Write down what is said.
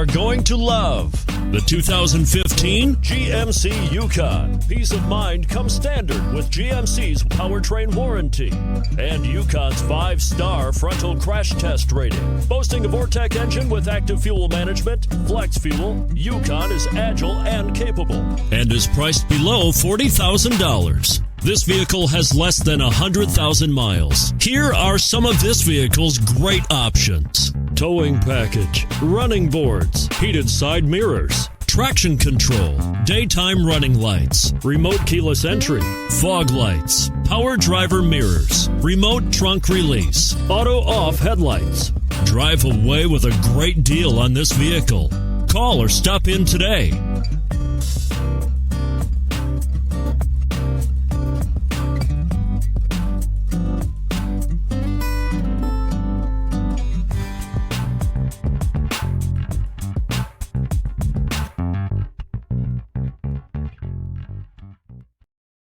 are going to love the 2015 GMC Yukon. Peace of mind comes standard with GMC's powertrain warranty and Yukon's 5-star frontal crash test rating. Boasting a Vortec engine with active fuel management, flex fuel, Yukon is agile and capable and is priced below $40,000. This vehicle has less than 100,000 miles. Here are some of this vehicle's great options: towing package, running boards, heated side mirrors, traction control, daytime running lights, remote keyless entry, fog lights, power driver mirrors, remote trunk release, auto off headlights. Drive away with a great deal on this vehicle. Call or stop in today.